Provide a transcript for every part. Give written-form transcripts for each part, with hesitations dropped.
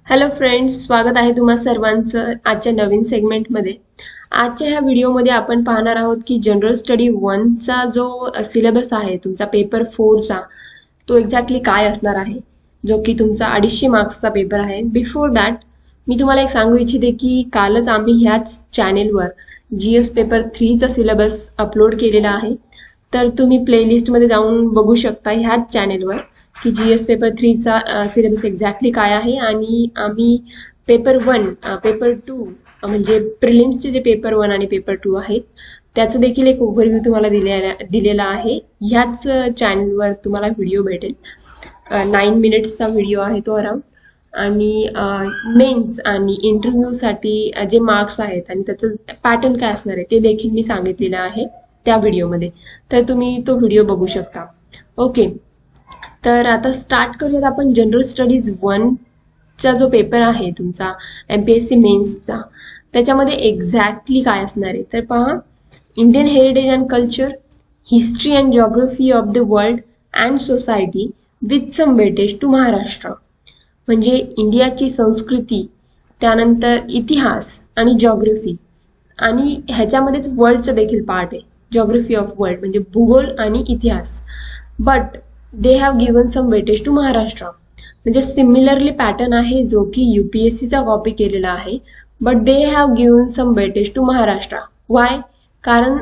Hello friends, स्वागत आहे तुम्हा सर्वांचं आजच्या नवीन सेगमेंटमध्ये. आजच्या ह्या व्हिडिओमध्ये आपण पाहणार आहोत की जनरल स्टडी 1चा जो सिलेबस आहे तुमचा पेपर 4चा, तो एक्झॅक्टली काय असणार आहे, जो की तुमचा 250 मार्क्सचा पेपर आहे. बिफोर दॅट मी तुम्हाला एक सांगू इच्छिते की कालच आम्ही ह्याच चॅनेलवर GS पेपर 3चा सिलेबस अपलोड केलेला आहे. तर तुम्ही प्लेलिस्टमध्ये जाऊन बघू शकता ह्याच चॅनेलवर की GS पेपर 3चा सिलेबस एक्झॅक्टली काय आहे. आणि आम्ही पेपर 1 पेपर 2 म्हणजे प्रिलिम्सचे जे पेपर 1 आणि पेपर 2 आहेत त्याचं देखील एक ओव्हरव्ह्यू तुम्हाला दिलेला आहे. ह्याच चॅनलवर तुम्हाला व्हिडिओ भेटेल. 9 मिनिट्सचा व्हिडिओ आहे तो अराउंड. आणि मेन्स आणि इंटरव्ह्यूसाठी जे मार्क्स आहेत आणि त्याचं पॅटर्न काय असणार आहे ते देखील मी सांगितलेलं आहे त्या व्हिडिओमध्ये. तर तुम्ही तो व्हिडिओ बघू शकता. ओके, तर आता स्टार्ट करूयात आपण जनरल स्टडीज 1चा जो पेपर आहे तुमचा MPSC मेन्सचा, त्याच्यामध्ये एक्झॅक्टली काय असणार आहे तर पहा. Indian heritage and culture, history and geography of the world and society with some weightage to Maharashtra. म्हणजे इंडियाची संस्कृती, त्यानंतर इतिहास आणि जिओग्राफी, आणि ह्याच्यामध्येच वर्ल्डचं देखील पार्ट आहे. जिओग्राफी ऑफ वर्ल्ड म्हणजे भूगोल आणि इतिहास. But they have given some weightage to Maharashtra. म्हणजे सिमिलरली पॅटर्न आहे जो की UPSCचा कॉपी केलेला आहे. But they have given some weightage to Maharashtra. Why? कारण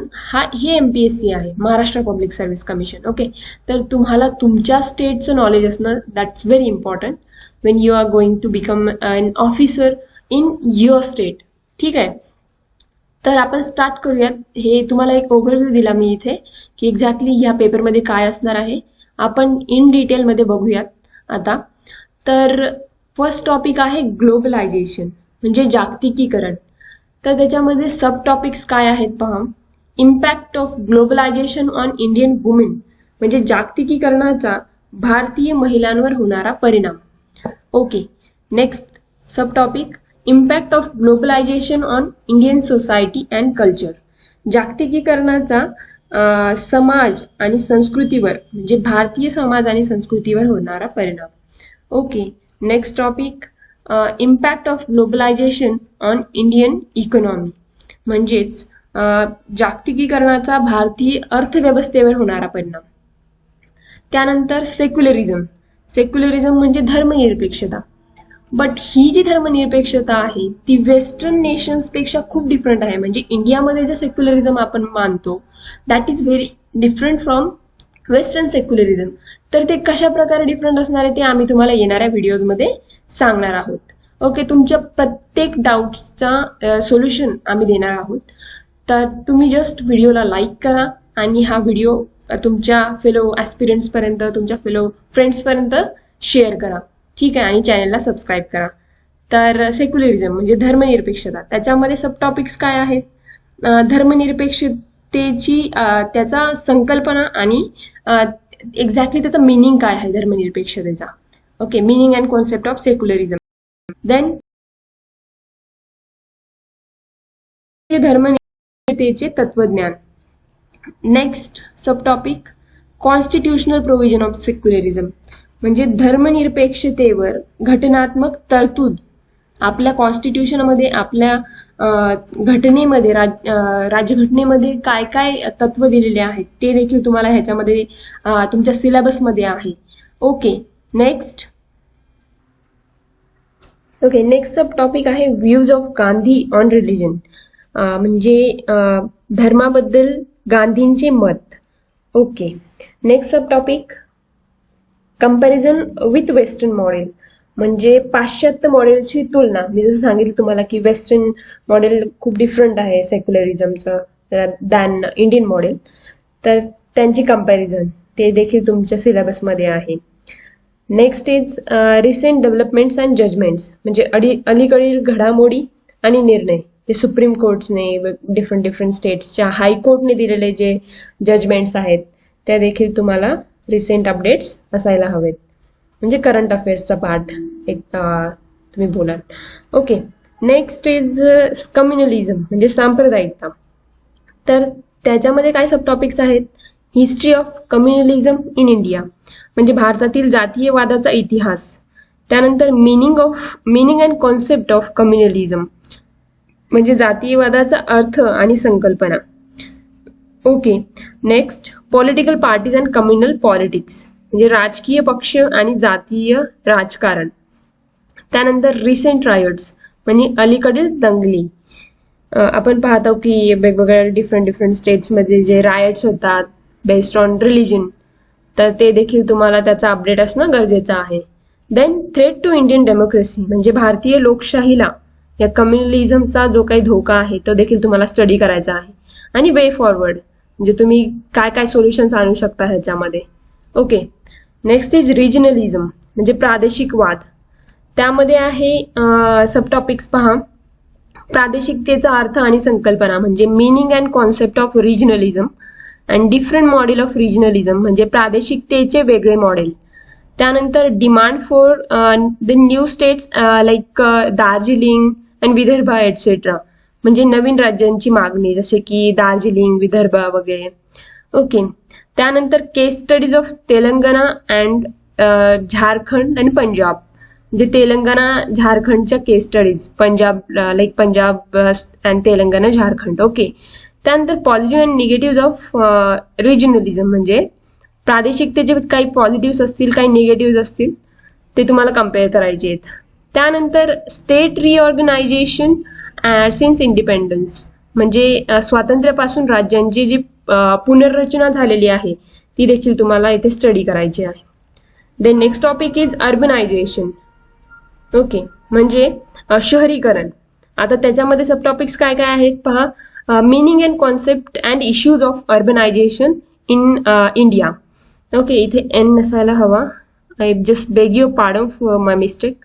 हे MPSC आहे, Maharashtra public service commission. Okay, तर तुम्हाला तुमच्या स्टेटचं नॉलेज असणं that's very important when you are going to become an officer in your state. ठीक आहे, तर आपण स्टार्ट करूयात. हे तुम्हाला एक ओव्हरव्ह्यू दिला मी इथे की एक्झॅक्टली ह्या पेपरमध्ये काय असणार आहे. आपण इन डिटेलमध्ये बघूयात आता. तर फर्स्ट टॉपिक आहे ग्लोबलायझेशन म्हणजे जागतिकीकरण. तर त्याच्यामध्ये सब टॉपिक्स काय आहेत पहा. Impact of globalisation on Indian women म्हणजे जागतिकीकरणाचा भारतीय महिलांवर होणारा परिणाम. Okay, next sub topic impact of globalisation on Indian society and culture. जागतिकीकरणाचा समाज आणि संस्कृतीवर म्हणजे भारतीय समाज आणि संस्कृतीवर होणारा परिणाम. Okay, next topic impact of globalisation on Indian economy म्हणजेच जागतिकीकरणाचा भारतीय अर्थव्यवस्थेवर होणारा परिणाम. त्यानंतर सेक्युलरिझम म्हणजे धर्मनिरपेक्षता. बट ही जी धर्मनिरपेक्षता आहे ती वेस्टर्न नेशन्सपेक्षा खूप डिफरंट आहे. म्हणजे इंडियामध्ये जे सेक्युलरिझम आपण मानतो that is very different from western secularism. तर ते कशा प्रकारे डिफरंट असणार आहे ते आम्ही तुम्हाला येणाऱ्या व्हिडिओजमध्ये सांगणार आहोत. ओके, तुमच्या प्रत्येक डाऊट्सचा सोल्युशन आम्ही देणार आहोत. तर तुम्ही जस्ट व्हिडिओला लाईक करा आणि हा व्हिडिओ तुमच्या फेलो ॲस्पिरंट्सपर्यंत, तुमच्या फेलो फ्रेंड्सपर्यंत शेअर करा. ठीक आहे, आणि चॅनलला सबस्क्राईब करा. तर सेक्युलरिझम म्हणजे धर्मनिरपेक्षता, त्याच्यामध्ये सब टॉपिक्स काय आहेत. धर्मनिरपेक्षतेची त्याचा संकल्पना आणि एक्झॅक्टली त्याचा मिनिंग काय आहे धर्मनिरपेक्षतेचा. Okay, meaning and concept of secularism. Then धर्मनिरपेक्षतेचे तत्वज्ञान. Next sub topic constitutional provision of secularism म्हणजे धर्मनिरपेक्षतेवर घटनात्मक तरतूद. आपल्या कॉन्स्टिट्यूशनमध्ये, आपल्या घटनेमध्ये, राज्यघटनेमध्ये काय काय तत्व दिलेले आहेत ते देखील तुम्हाला ह्याच्यामध्ये तुमच्या सिलेबसमध्ये आहे. ओके, नेक्स्ट सब टॉपिक आहे views of Gandhi on religion म्हणजे धर्माबद्दल गांधींचे मत. Okay, next sub topic comparison with western model म्हणजे पाश्चात्य मॉडेलची तुलना. मी जसं सांगितलं तुम्हाला की वेस्टर्न मॉडेल खूप डिफरंट आहे सेक्युलरिझमचं दॅन इंडियन मॉडेल. तर त्यांची कंपॅरिझन ते देखील तुमच्या सिलेबसमध्ये आहे. Next is recent developments and judgments म्हणजे अलीकडील घडामोडी आणि निर्णय. ते सुप्रीम कोर्ट्सने, डिफरंट स्टेट्सच्या हायकोर्टने दिलेले जे जजमेंट्स आहेत त्या देखील तुम्हाला रिसेंट अपडेट्स असायला हवेत. म्हणजे करंट अफेअर्सचा पार्ट एक तुम्ही बोलाल. ओके, नेक्स्ट इज कम्युनलिझम म्हणजे सांप्रदायिकता. तर त्याच्यामध्ये काय सब टॉपिक्स आहेत. हिस्ट्री ऑफ कम्युनलिझम इन इंडिया म्हणजे भारतातील जातीयवादाचा इतिहास. त्यानंतर मीनिंग अँड कॉन्सेप्ट ऑफ कम्युनलिझम म्हणजे जातीयवादाचा अर्थ आणि संकल्पना. Okay. Next political parties and communal politics म्हणजे राजकीय पक्ष आणि जातीय राजकारण. त्यानंतर रिसेंट रायट्स म्हणजे अलीकडील दंगली. आपण पाहतो की वेगवेगळ्या डिफरंट स्टेट्समध्ये जे रायट्स होतात बेस्ड ऑन रिलिजन, तर ते देखील तुम्हाला त्याचा अपडेट असणं गरजेचं आहे. Then threat to Indian democracy म्हणजे भारतीय लोकशाहीला या कम्युनलिझमचा जो काही धोका आहे तो देखील तुम्हाला स्टडी करायचा आहे. आणि वे फॉरवर्ड म्हणजे तुम्ही काय काय सोल्युशन्स आणू शकता ह्याच्यामध्ये. ओके. नेक्स्ट इज रिजनलिझम म्हणजे प्रादेशिकवाद. त्यामध्ये आहे सब टॉपिक्स पहा. प्रादेशिकतेचा अर्थ आणि संकल्पना म्हणजे meaning and concept of regionalism and different model of regionalism म्हणजे प्रादेशिकतेचे वेगळे मॉडेल. त्यानंतर demand for the new states like Darjeeling and Vidarbha etcetera म्हणजे नवीन राज्यांची मागणी जसे की दार्जिलिंग, विदर्भ वगैरे. ओके. त्यानंतर case studies of Telangana and Jharkhand आणि पंजाब म्हणजे तेलंगणा झारखंडच्या case studies, Punjab and Telangana Jharkhand. Okay. त्यानंतर positive and negative of regionalism म्हणजे प्रादेशिकतेचे काही पॉझिटिव्ह असतील काही निगेटिव्ह असतील ते तुम्हाला कम्पेअर करायचे आहेत. त्यानंतर स्टेट रिऑर्गनायझेशन सिन्स इंडिपेंडन्स म्हणजे स्वातंत्र्यापासून राज्यांची जी पुनर्रचना झालेली आहे ती देखील तुम्हाला इथे स्टडी करायची आहे. Then next topic is urbanization. Okay. म्हणजे शहरीकरण. आता त्याच्यामध्ये सब टॉपिक्स काय काय आहेत पहा. Meaning and concept and issues of urbanisation in India. Okay. इथे एन नसायला हवा. I just beg you pardon for my mistake.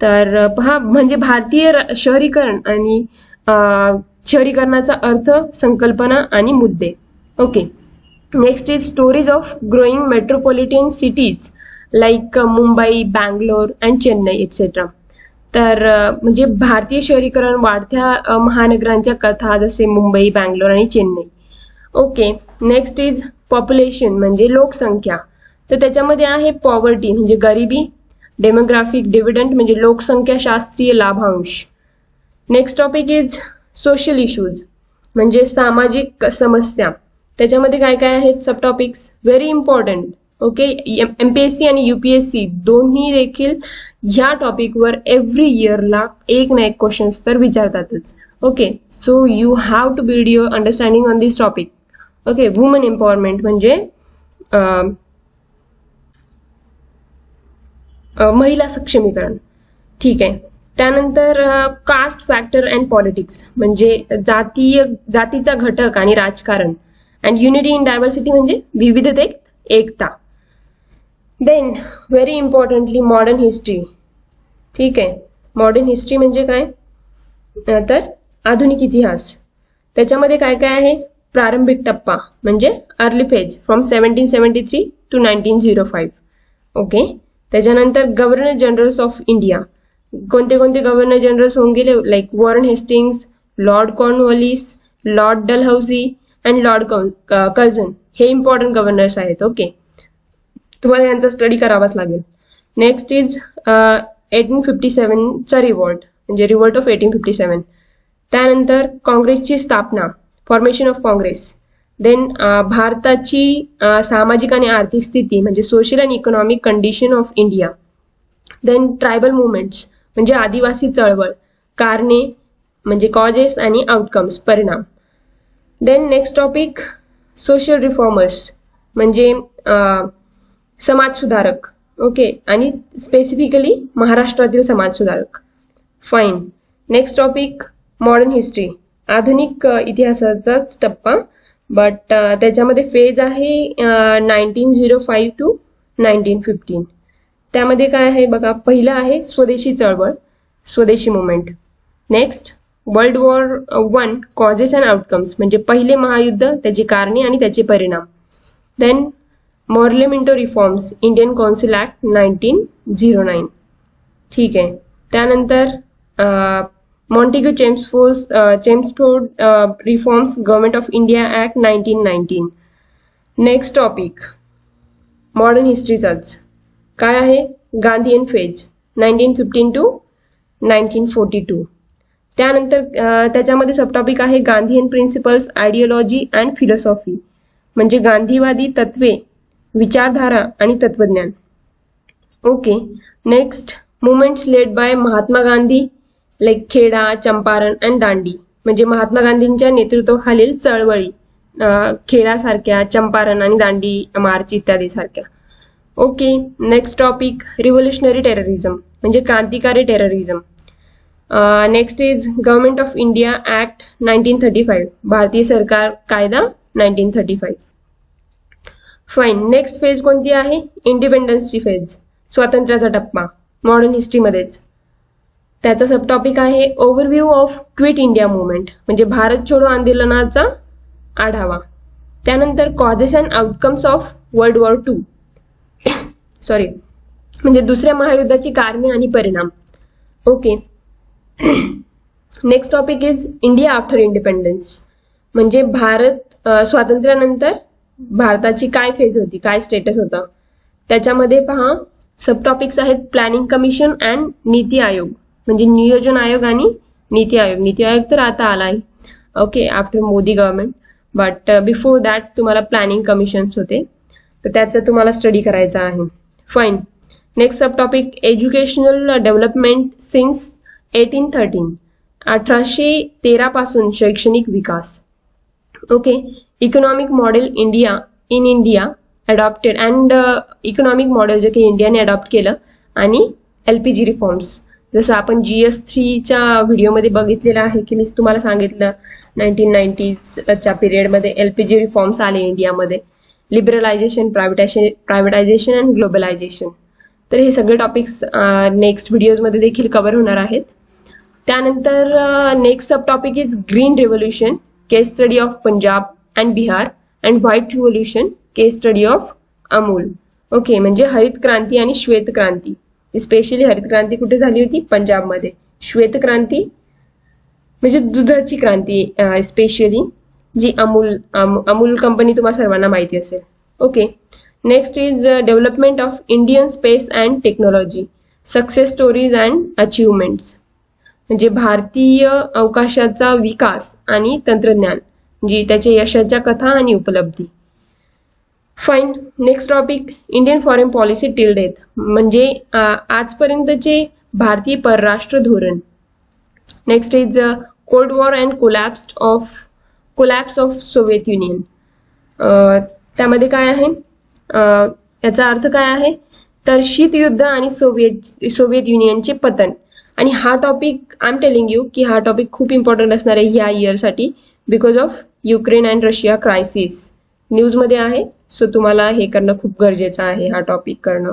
तर पहा म्हणजे भारतीय शहरीकरण आणि शहरीकरणाचा अर्थ, संकल्पना आणि मुद्दे. Okay. Next is stories of growing metropolitan cities like Mumbai, Bangalore and Chennai etcetera. तर म्हणजे भारतीय शहरीकरण, वाढत्या महानगरांच्या कथा जसे मुंबई, बँगलोर आणि Chennai. Okay. Next is population म्हणजे लोकसंख्या. तर त्याच्यामध्ये आहे पॉवर्टी म्हणजे गरिबी, डेमोग्राफिक डिव्हिडंड म्हणजे लोकसंख्या शास्त्रीय लाभांश. Next topic is social issues म्हणजे सामाजिक समस्या. त्याच्यामध्ये काय काय आहेत sub topics very important. Okay. MPSC आणि UPSC दोन्ही देखील ह्या टॉपिकवर एव्हरी इयरला एक ना एक क्वेश्चन्स तर विचारतातच. Okay. So you have to build your understanding on this topic. Okay. Woman empowerment म्हणजे महिला सक्षमीकरण. ठीक आहे. त्यानंतर कास्ट फॅक्टर अँड पॉलिटिक्स म्हणजे जातीचा घटक आणि राजकारण. अँड युनिटी इन डायव्हर्सिटी म्हणजे विविधतेत एकता. Then very importantly modern history. ठीक आहे. मॉडर्न हिस्ट्री म्हणजे काय तर आधुनिक इतिहास. त्याच्यामध्ये काय काय आहे. प्रारंभिक टप्पा म्हणजे early phase from 1773 to 1905. Okay. त्याच्यानंतर गव्हर्नर जनरल्स ऑफ इंडिया. कोणते कोणते गव्हर्नर जनरल्स होऊन गेले like Warren Hastings, Lord Cornwallis, Lord Dalhousie and Lord Curzon. हे इम्पॉर्टंट गव्हर्नर्स आहेत. ओके. तुम्हाला यांचा स्टडी करावाच लागेल. नेक्स्ट इज 1857चा रिव्हॉल्ट म्हणजे रिव्हॉल्ट ऑफ 1857. त्यानंतर काँग्रेसची स्थापना, फॉर्मेशन ऑफ काँग्रेस. देन भारताची सामाजिक आणि आर्थिक स्थिती म्हणजे social and economic condition of India. Then tribal movements म्हणजे आदिवासी चळवळ. कारणे म्हणजे कॉजेस आणि आउटकम्स, परिणाम. Then next topic social reformers म्हणजे समाज सुधारक. ओके. आणि स्पेसिफिकली महाराष्ट्रातील समाज सुधारक. Fine. Next topic modern history आधुनिक इतिहासाचाच टप्पा. बट त्याच्यामध्ये फेज आहे 1905 to 1915. त्यामध्ये काय आहे बघा. पहिलं आहे स्वदेशी चळवळ, Swadeshi movement. Next world war 1 causes and outcomes म्हणजे पहिले महायुद्ध, त्याची कारणे आणि त्याचे परिणाम. Then Morley Minto reforms, Indian council act 1909. ठीक आहे. त्यानंतर Montagu Chelmsford reforms, government of India act 1919. Next topic modern हिस्ट्रीचाच काय आहे. Gandhian phase 1915 to 1942. त्यानंतर त्याच्यामध्ये सबटॉपिक आहे Gandhian principles, ideology and philosophy, म्हणजे गांधीवादी तत्वे, विचारधारा आणि तत्वज्ञान. Okay. Next, movements led by Mahatma Gandhi, like खेडा, चंपारण अँड दांडी, म्हणजे महात्मा गांधींच्या नेतृत्वाखालील चळवळी, खेडासारख्या, चंपारण आणि दांडी मार्च इत्यादी सारख्या. Okay. Next topic, revolutionary terrorism, म्हणजे क्रांतिकारी terrorism. Next is government of India act 1935, भारतीय सरकार कायदा 1935. फाईन. नेक्स्ट फेज कोणती आहे? इंडिपेंडन्सची फेज, स्वातंत्र्याचा टप्पा, मॉडर्न हिस्ट्रीमध्येच. त्याचा सबटॉपिक आहे overview of quit India movement, म्हणजे भारत छोडो आंदोलनाचा आढावा. त्यानंतर causes and outcomes of world war 2, sorry, म्हणजे दुसऱ्या महायुद्धाची कारणे आणि परिणाम. Okay. Next topic is India after independence, म्हणजे भारत स्वातंत्र्यानंतर भारताची काय फेज होती, काय स्टेटस होता. त्याच्यामध्ये पहा सबटॉपिक्स आहेत planning commission and NITI Aayog, म्हणजे नियोजन आयोग आणि नीती आयोग. नीती आयोग तर आता आला आहे, okay, after Modi government, but before that तुम्हाला प्लॅनिंग कमिशन्स होते, तर त्याचं तुम्हाला स्टडी करायचं आहे. Fine. Next subtopic educational development since 1813, 1813 पासून शैक्षणिक विकास. Okay. Economic model India in India adopted and economic model जे की इंडियाने अडॉप्ट केलं, आणि LPG रिफॉर्म्स, जसं आपण GS3च्या व्हिडिओमध्ये बघितलेलं आहे की मी तुम्हाला सांगितलं 1990च्या पिरियडमध्ये LPG रिफॉर्म्स आले इंडियामध्ये, लिबरलायझेशन, प्रायव्हेटायझेशन अँड ग्लोबलायझेशन. तर हे सगळे टॉपिक्स नेक्स्ट व्हिडिओजमध्ये देखील कव्हर होणार आहेत. त्यानंतर next sub topic is green revolution, case study of Punjab and Bihar, and white revolution, case study of Amul. Okay, म्हणजे हरित क्रांती आणि श्वेत क्रांती. स्पेशली हरित क्रांती कुठे झाली होती? पंजाबमध्ये. श्वेत क्रांती म्हणजे दुधाची क्रांती, स्पेशली जी अमूल कंपनी तुम्हाला सर्वांना माहिती असेल. Okay. Next is development of Indian space and technology, success stories and achievements, म्हणजे भारतीय अवकाशाचा विकास आणि तंत्रज्ञान, जी त्याच्या यशाच्या कथा आणि उपलब्धी. Fine. Next topic Indian foreign policy till death, म्हणजे आजपर्यंतचे भारतीय परराष्ट्र धोरण. Next is cold war and collapse of Soviet union. त्यामध्ये काय आहे, याचा अर्थ काय आहे, तर शीतयुद्ध आणि सोव्हिएत युनियनचे पतन. आणि हा topic I am telling you की हा टॉपिक खूप इम्पॉर्टंट असणार आहे ह्या इयरसाठी, because of Ukraine and Russia crisis न्यूजमध्ये आहे. सो तुम्हाला हे करणं खूप गरजेचं आहे, हा टॉपिक करणं.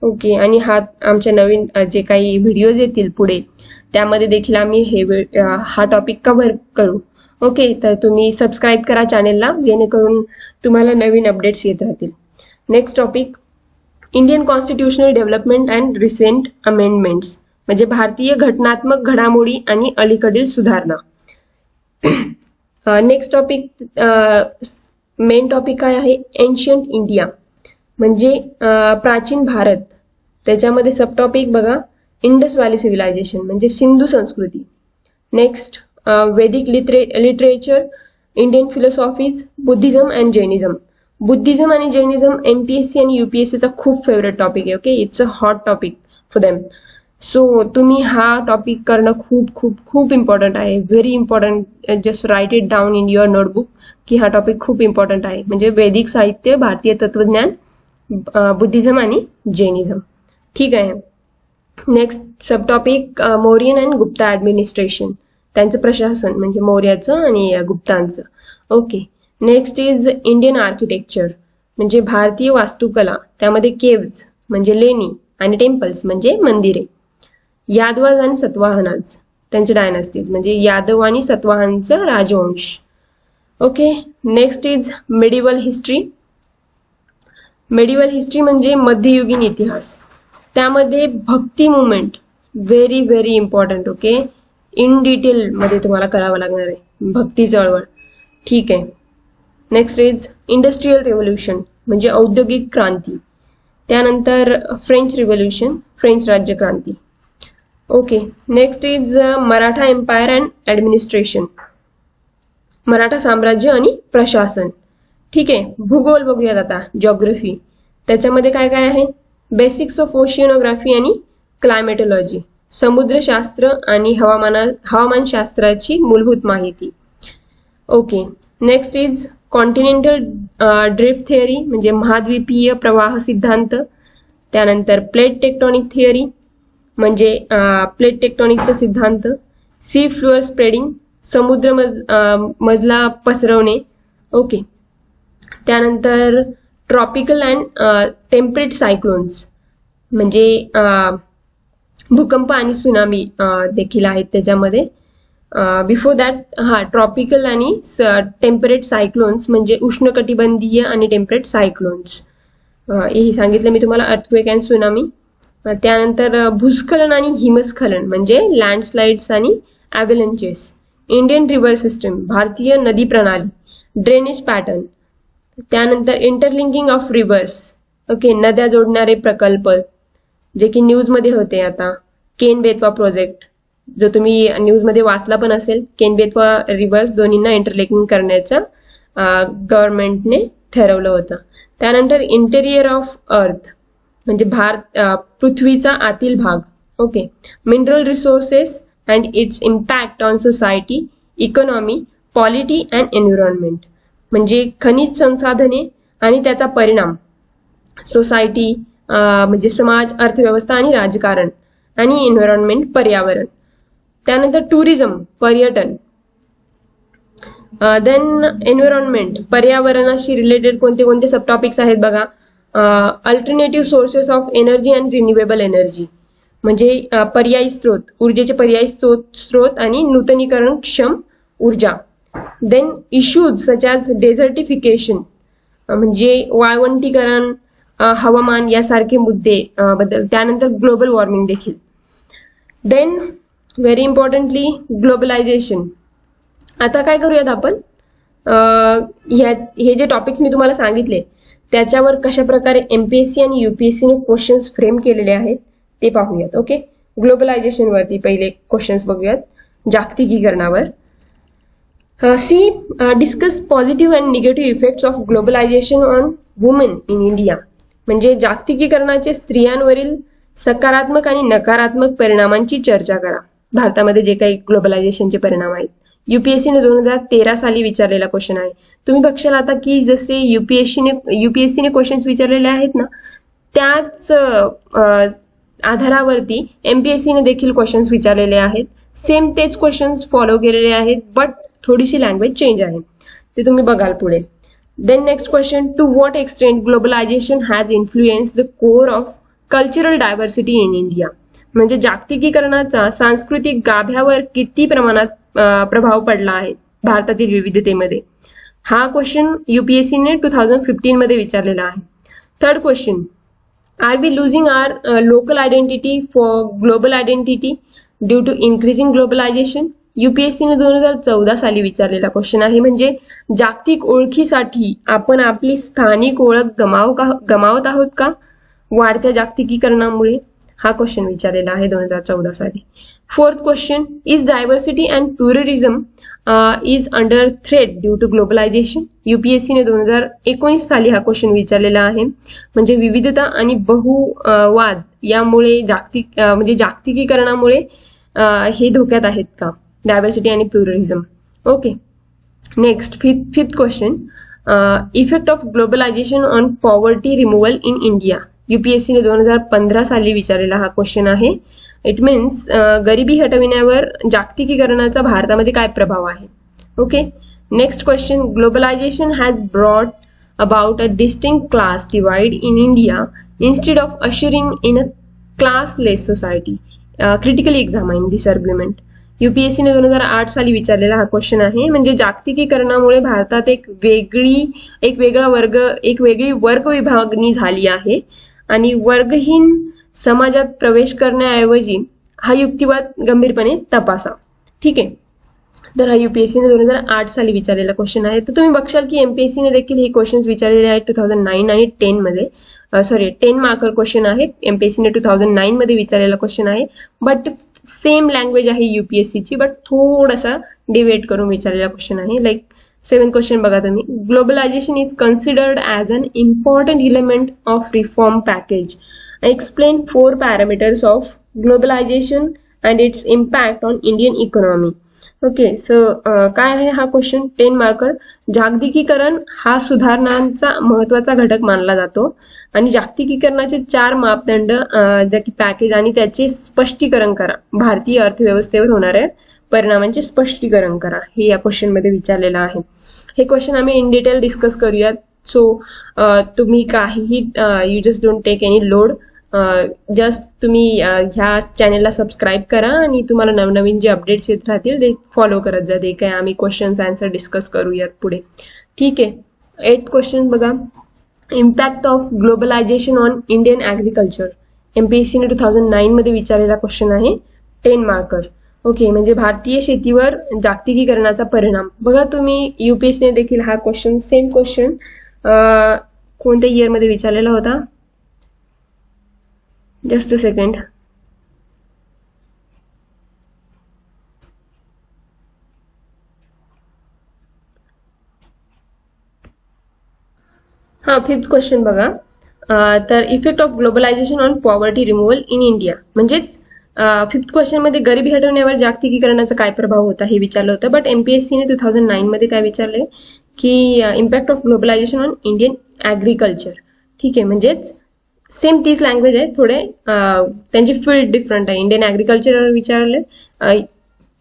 ओके. आणि आमच्या नवीन जे काही व्हिडिओज येतील पुढे त्यामध्ये देखील आम्ही हा टॉपिक कव्हर करू. ओके. तर तुम्ही सबस्क्राईब करा चॅनेलला, जेणेकरून तुम्हाला नवीन अपडेट्स येत राहतील. Next topic Indian constitutional development and recent amendments, म्हणजे भारतीय घटनात्मक घडामोडी आणि अलीकडील सुधारणा. नेक्स्ट टॉपिक, मेन टॉपिक काय आहे, एन्शियंट इंडिया, म्हणजे प्राचीन भारत. त्याच्यामध्ये सब टॉपिक बघा इंडस व्हॅली सिव्हिलायझेशन, म्हणजे सिंधू संस्कृती. Next Vedic literature, Indian philosophies, Buddhism and Jainism. Buddhism आणि जैनिझम MPSC आणि UPSCचा खूप फेवरेट टॉपिक आहे. Okay, it's a hot topic for them. So तुम्ही हा टॉपिक करणं खूप खूप खूप इम्पॉर्टंट आहे, very important. Just write it down in your notebook की हा टॉपिक खूप इम्पॉर्टंट आहे, म्हणजे वैदिक साहित्य, भारतीय तत्वज्ञान, बुद्धिझम आणि जैनिझम. ठीक आहे. Next sub topic Mauryan and Gupta administration, त्यांचं प्रशासन, म्हणजे मौर्याचं आणि गुप्तांचं. Okay. Next is Indian architecture, म्हणजे भारतीय वास्तुकला, त्यामध्ये केव्ज म्हणजे लेणी आणि टेम्पल्स म्हणजे मंदिरे. यादवाज आणि सतवाहनाज त्यांचे डायनास्टीज, म्हणजे यादव आणि सतवाहनचं राजवंश. Okay. Next is medieval history. Medieval history म्हणजे मध्ययुगीन इतिहास, त्यामध्ये Bhakti movement, very very important. Okay, in detail मध्ये तुम्हाला करावं लागणार आहे भक्ती चळवळ. ठीक आहे. नेक्स्ट इज इंडस्ट्रियल रेव्होल्युशन, म्हणजे औद्योगिक क्रांती, त्यानंतर फ्रेंच रिव्होल्युशन, फ्रेंच राज्यक्रांती. Okay, next is Maratha empire and administration, Maratha साम्राज्य आणि प्रशासन. ठीक आहे, भूगोल बघूयात आता, जॉग्रफी. त्याच्यामध्ये काय काय आहे? बेसिक्स ऑफ ओशियनोग्राफी आणि क्लायमेटोलॉजी, समुद्रशास्त्र आणि हवामानशास्त्राची मूलभूत माहिती. Okay, next is continental drift theory म्हणजे महाद्वीपीय प्रवाह सिद्धांत. त्यानंतर प्लेट टेक्टॉनिक थिअरी म्हणजे प्लेट टेक्टॉनिकचा सिद्धांत. सी फ्लोअर स्प्रेडिंग, समुद्र मजला पसरवणे. ओके, त्यानंतर ट्रॉपिकल अँड टेम्परेट सायक्लोन्स म्हणजे भूकंप आणि सुनामी देखील आहेत त्याच्यामध्ये. बिफोर दॅट ट्रॉपिकल आणि टेम्परेट सायक्लोन्स म्हणजे उष्णकटिबंधीय आणि टेम्परेट सायक्लोन्स हे सांगितलं मी तुम्हाला, अर्थक्वेक अँड सुनामी. त्यानंतर भूस्खलन आणि हिमस्खलन म्हणजे लँडस्लाइड्स आणि ॲव्हलंचेस. इंडियन रिव्हर सिस्टम, भारतीय नदी प्रणाली. Drainage pattern. त्यानंतर इंटरलिंकिंग ऑफ रिव्हर्स. ओके, नद्या जोडणारे प्रकल्प जे की न्यूजमध्ये होते आता. केन बेतवा प्रोजेक्ट जो तुम्ही न्यूजमध्ये वाचला पण असेल. केन बेतवा रिव्हर्स दोन्हींना इंटरलिंकिंग करण्याचं गव्हर्नमेंटने ठरवलं होतं. त्यानंतर इंटेरियर ऑफ अर्थ म्हणजे पृथ्वीचा आतील भाग. Okay, mineral resources and its impact on society, economy, polity and environment म्हणजे खनिज संसाधने आणि त्याचा परिणाम सोसायटी म्हणजे समाज, अर्थव्यवस्था आणि राजकारण, आणि एन्व्हायरमेंट पर्यावरण. त्यानंतर टुरिझम पर्यटन. देन एन्व्हायरमेंट पर्यावरणाशी रिलेटेड कोणते कोणते सब टॉपिक्स आहेत बघा. Alternative sources of energy and renewable energy म्हणजे पर्यायी स्रोत, ऊर्जेचे पर्यायी स्रोत आणि नूतनीकरणक्षम ऊर्जा. Then issues such as desertification म्हणजे वाळवंटीकरण, हवामान यासारखे मुद्दे बद्दल. त्यानंतर ग्लोबल वॉर्मिंग देखील. Then very importantly globalization. आता काय करूयात आपण, हे जे टॉपिक्स मी तुम्हाला सांगितले त्याच्यावर कशा प्रकारे MPSC आणि UPSCने क्वेश्चन्स फ्रेम केलेले आहेत ते पाहूयात. ओके, ग्लोबलायझेशन वरती पहिले क्वेश्चन्स बघूयात. जागतिकीकरणावर. See discuss positive and negative effects of globalisation on women in India म्हणजे जागतिकीकरणाचे स्त्रियांवरील सकारात्मक आणि नकारात्मक परिणामांची चर्चा करा. भारतामध्ये जे काही ग्लोबलायझेशनचे परिणाम आहेत. UPSCने 2013 साली विचारलेला क्वेश्चन आहे. तुम्ही बघशाल आता की जसे UPSCने क्वेश्चन्स विचारलेले आहेत ना, त्याच आधारावरती MPSCने देखील क्वेश्चन्स विचारलेले आहेत. सेम तेच क्वेश्चन्स फॉलो केलेले आहेत, बट थोडीशी लँग्वेज चेंज आहे, ते तुम्ही बघाल पुढे. Then next question, to what extent globalization has influence the core of cultural diversity in India म्हणजे जागतिकीकरणाचा सांस्कृतिक गाभ्यावर किती प्रमाणात प्रभाव पडला आहे भारतातील विविधतेमध्ये. हा क्वेश्चन UPSCने 2015 मध्ये विचारलेला आहे. Third question, are we losing our local identity for global identity due to increasing globalisation. UPSCने 2014 साली विचारलेला क्वेश्चन आहे. म्हणजे जागतिक ओळखीसाठी आपण आपली स्थानिक ओळख गमावत आहोत का वाढत्या जागतिकीकरणामुळे. हा क्वेश्चन विचारलेला आहे 2014 साली. Fourth question, is diversity and pluralism is under threat due to globalisation. UPSCने 2019 साली हा क्वेश्चन विचारलेला आहे. म्हणजे विविधता आणि बहुवाद यामुळे म्हणजे जागतिकीकरणामुळे हे धोक्यात आहेत का, डायव्हर्सिटी आणि pluralism. Okay, next fifth question, effect of globalisation on poverty removal in India. UPSCने 2015 साली विचारलेला हा क्वेश्चन आहे. इट मीन्स गरिबी हटविण्यावर जागतिकीकरणाचा भारतामध्ये काय प्रभाव आहे. Okay, next question, globalisation has brought about a distinct class divide in India instead of ushering in a classless society. Critically examine this argument. UPSCने 2008 साली विचारलेला हा क्वेश्चन आहे. म्हणजे जागतिकीकरणामुळे भारतात एक वेगळी वर्ग विभागणी झाली आहे आणि वर्गहीन समाजात प्रवेश करण्याऐवजी हा युक्तिवाद गंभीरपणे तपासा. ठीक आहे, तर हा UPSCने 2008 साली विचारलेला क्वेश्चन आहे. तर तुम्ही बघशाल की MPSCने देखील हे क्वेश्चन्स विचारलेले आहेत 2009 आणि 10 मध्ये. 10 मार्कर क्वेश्चन आहे. MPSCने 2009 मध्ये विचारलेला क्वेश्चन आहे. बट सेम लँग्वेज आहे UPSCची, बट थोडासा डिवेट करून विचारलेला क्वेश्चन आहे. लाईक 7th क्वेश्चन बघा तुम्ही. Globalization is considered as an important element of reform package. Explain 4 parameters of globalization and its impact on Indian economy. Okay, so काय आहे हा क्वेश्चन? 10 मार्कर. जागतिकीकरण हा सुधारणांचा महत्वाचा घटक मानला जातो आणि जागतिकीकरणाचे 4 मापदंड की पॅकेज आणि त्याचे स्पष्टीकरण करा. भारतीय अर्थव्यवस्थेवर होणाऱ्या परिणामांचे स्पष्टीकरण करा, हे या क्वेश्चन मध्ये विचारलेलं आहे. हे क्वेश्चन आम्ही इन डिटेल डिस्कस करूयात. सो तुम्ही काहीही you just don't take any load. Just तुम्ही ह्या चॅनेलला सबस्क्राईब करा आणि तुम्हाला नवनवीन जे अपडेट्स येत राहतील ते फॉलो करत जा. ते काय आम्ही क्वेश्चन्स आन्सर डिस्कस करूयात पुढे. ठीक आहे. 8th क्वेश्चन बघा. Impact of globalisation on Indian agriculture. MPSCने 2009 मध्ये विचारलेला क्वेश्चन आहे. 10 मार्कर. ओके, म्हणजे भारतीय शेतीवर जागतिकीकरणाचा परिणाम. बघा तुम्ही UPSCने देखील हा क्वेश्चन, सेम क्वेश्चन कोणत्या इयरमध्ये विचारलेला होता? Just a second. हा 5th क्वेश्चन बघा. तर effect of globalisation on poverty removal in India. म्हणजेच 5th क्वेश्चन मध्ये गरिबी हटवण्यावर जागतिकीकरणाचा काय प्रभाव होता हे विचारलं होतं. बट MPSCने 2009 मध्ये काय विचारलंय की impact of globalisation on Indian agriculture. ठीक आहे, म्हणजेच सेम तीच लँग्वेज आहे, थोडे त्यांची फील्ड डिफरंट आहे. इंडियन ॲग्रिकल्चरवर विचारले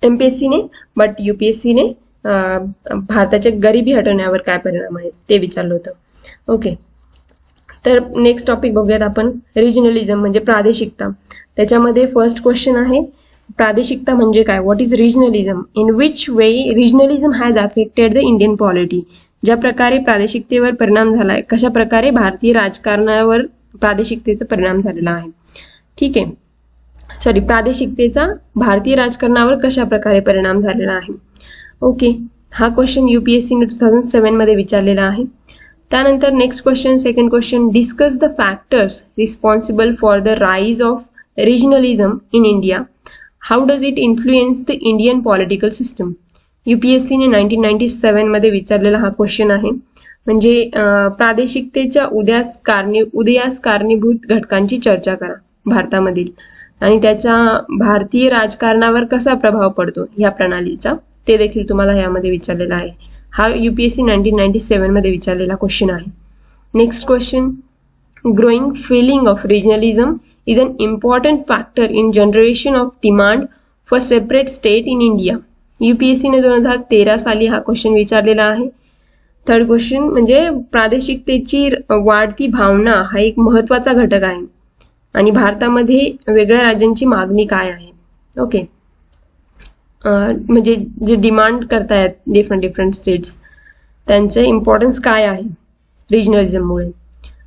MPSCने, बट UPSCने भारताच्या गरिबी हटवण्यावर काय परिणाम आहे ते विचारलं होतं. ओके, तर नेक्स्ट टॉपिक बघूयात आपण. रिजनलिझम म्हणजे प्रादेशिकता. त्याच्यामध्ये फर्स्ट क्वेश्चन आहे, प्रादेशिकता म्हणजे काय? What is regionalism? In which way regionalism has affected the Indian polity. ज्या प्रकारे प्रादेशिकतेवर परिणाम झालाय, कशा प्रकारे भारतीय राजकारणावर प्रादेशिकतेचा परिणाम झालेला आहे. ठीक आहे, सॉरी, प्रादेशिकतेचा भारतीय राजकारणावर कशा प्रकारे परिणाम झालेला आहे. ओके, हा क्वेश्चन UPSCने 2007 मध्ये विचारलेला आहे. त्यानंतर next question, second question. Discuss the factors responsible for the rise of regionalism in India. How does it influence the Indian political system. UPSCने 1997 मध्ये विचारलेला हा क्वेश्चन आहे. म्हणजे प्रादेशिकतेच्या उदयास कारणीभूत घटकांची चर्चा करा भारतामधील आणि त्याचा भारतीय राजकारणावर कसा प्रभाव पडतो ह्या प्रणालीचा, ते देखील तुम्हाला यामध्ये विचारलेला आहे. हा UPSC 1997 मध्ये विचारलेला क्वेश्चन आहे. Next question. Growing feeling of regionalism is an important factor in generation of demand for separate state in India. UPSCने 2013 साली हा क्वेश्चन विचारलेला आहे. थर्ड क्वेश्चन म्हणजे प्रादेशिकतेची वाढती भावना हा एक महत्वाचा घटक आहे आणि भारतामध्ये वेगळ्या राज्यांची मागणी काय आहे. ओके, म्हणजे जे डिमांड करतायत डिफरंट स्टेट्स, त्यांचे इम्पॉर्टन्स काय आहे रिजनलिझममुळे.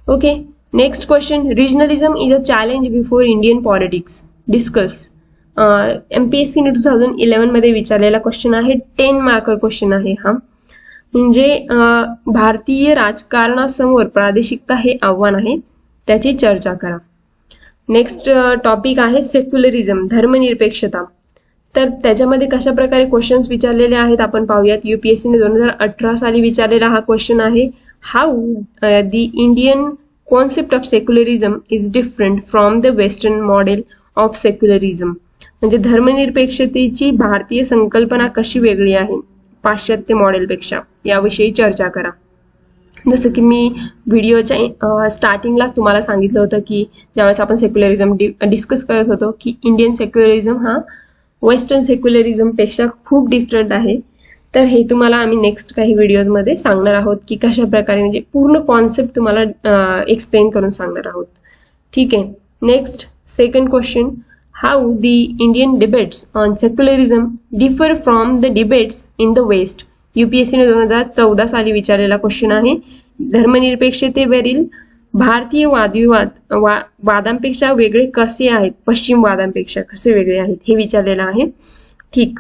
Okay, next question. Regionalism is a challenge before Indian politics. Discuss. MPSCने 2011 मध्ये विचारलेला क्वेश्चन आहे. 10 मार्कर क्वेश्चन आहे हा. म्हणजे भारतीय राजकारणासमोर प्रादेशिकता हे आव्हान आहे, त्याची चर्चा करा. नेक्स्ट टॉपिक आहे सेक्युलरिझम, धर्मनिरपेक्षता. तर त्याच्यामध्ये कशा प्रकारे क्वेश्चन्स विचारलेले आहेत आपण पाहूयात. UPSCने 2018 साली विचारलेला हा क्वेश्चन आहे. How the Indian concept of secularism is different from the western model of secularism. म्हणजे धर्मनिरपेक्षतेची भारतीय संकल्पना कशी वेगळी आहे पाश्चात्य मॉडेलपेक्षा, याविषयी चर्चा करा. जसं की मी व्हिडिओच्या स्टार्टिंगलाच तुम्हाला सांगितलं होतं की ज्यावेळेस आपण सेक्युलरिझम डिस्कस करत होतो की इंडियन सेक्युलरिझम हा वेस्टर्न सेक्युलरिझमपेक्षा खूप डिफरंट आहे. तर हे तुम्हाला आम्ही नेक्स्ट काही व्हिडिओजमध्ये सांगणार आहोत की कशा प्रकारे, म्हणजे पूर्ण कॉन्सेप्ट तुम्हाला एक्सप्लेन करून सांगणार आहोत. ठीक आहे. Next second question. How the Indian debates on secularism differ from the debates in the west. UPSCने 2014 साली विचारलेला क्वेश्चन आहे. धर्मनिरपेक्षतेवरील भारतीय वादांपेक्षा वेगळे कसे आहेत, पश्चिम वादांपेक्षा कसे वेगळे आहेत हे विचारलेलं आहे. ठीक.